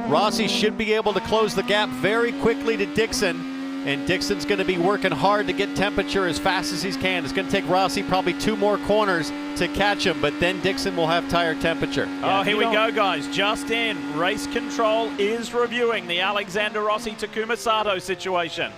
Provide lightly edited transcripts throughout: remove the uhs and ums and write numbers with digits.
Rossi should be able to close the gap very quickly to Dixon. And Dixon's going to be working hard to get temperature as fast as he can. It's going to take Rossi probably 2 more corners to catch him, but then Dixon will have tire temperature. Oh, here we go, guys. Just in. Race control is reviewing the Alexander Rossi Takuma Sato situation.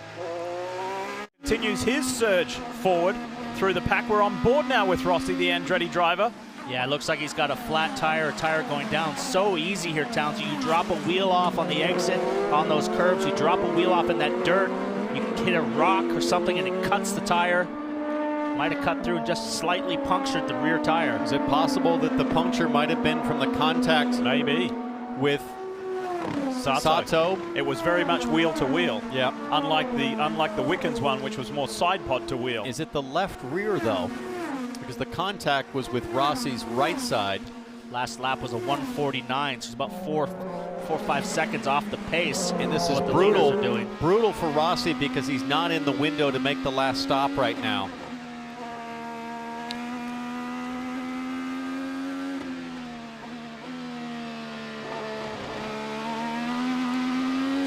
Continues his surge forward through the pack. We're on board now with Rossi, the Andretti driver. Yeah, it looks like he's got a flat tire, a tire going down. So easy here, Townsend. You drop a wheel off on the exit on those curves. You drop a wheel off in that dirt. You hit a rock or something and it cuts the tire. Might have cut through and just slightly punctured the rear tire. Is it possible that the puncture might have been from the contact Maybe. with Sato? It was very much wheel to wheel. Yeah. Unlike the Wickens one, which was more side pod to wheel. Is it the left rear though? Because the contact was with Rossi's right side. Last lap was a 1:49, so it's about 4 or 5 seconds off the pace. And this is what the brutal, leaders are doing. brutal for Rossi because he's not in the window to make the last stop right now.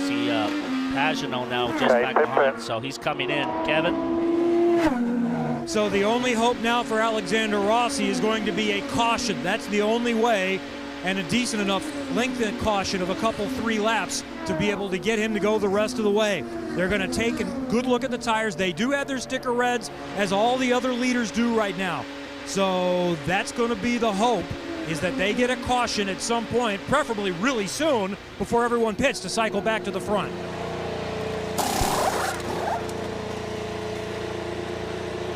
See Pagano now just back behind, so he's coming in. Kevin? So the only hope now for Alexander Rossi is going to be a caution. That's the only way, and a decent enough length of caution of a couple 3 laps to be able to get him to go the rest of the way. They're going to take a good look at the tires. They do have their sticker reds, as all the other leaders do right now. So that's going to be the hope, is that they get a caution at some point, preferably really soon, before everyone pits to cycle back to the front.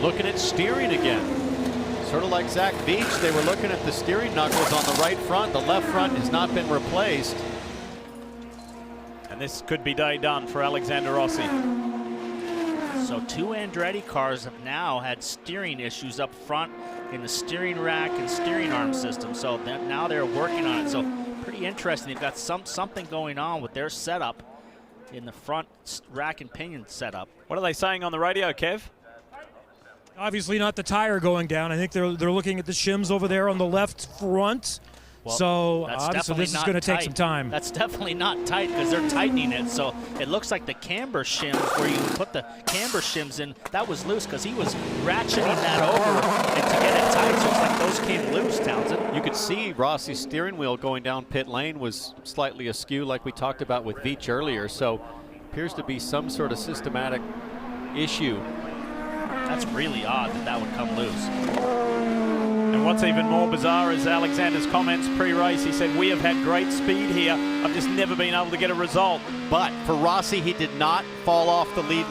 Looking at steering again. Sort of like Zach Beach, they were looking at the steering knuckles on the right front. The left front has not been replaced. And this could be day done for Alexander Rossi. So 2 Andretti cars have now had steering issues up front in the steering rack and steering arm system. So now they're working on it. So pretty interesting. They've got something going on with their setup in the front rack and pinion setup. What are they saying on the radio, Kev? Obviously not the tire going down. I think they're looking at the shims over there on the left front. Well, so obviously this is going to take some time. That's definitely not tight because they're tightening it. So it looks like the camber shims, where you put the camber shims in, that was loose because he was ratcheting that over and to get it tight. So it's like those came loose, Townsend. You could see Rossi's steering wheel going down pit lane was slightly askew like we talked about with Veach earlier. So appears to be some sort of systematic issue. That's really odd that would come loose. And what's even more bizarre is Alexander's comments pre-race. He said, "We have had great speed here. I've just never been able to get a result." But for Rossi, he did not fall off the lead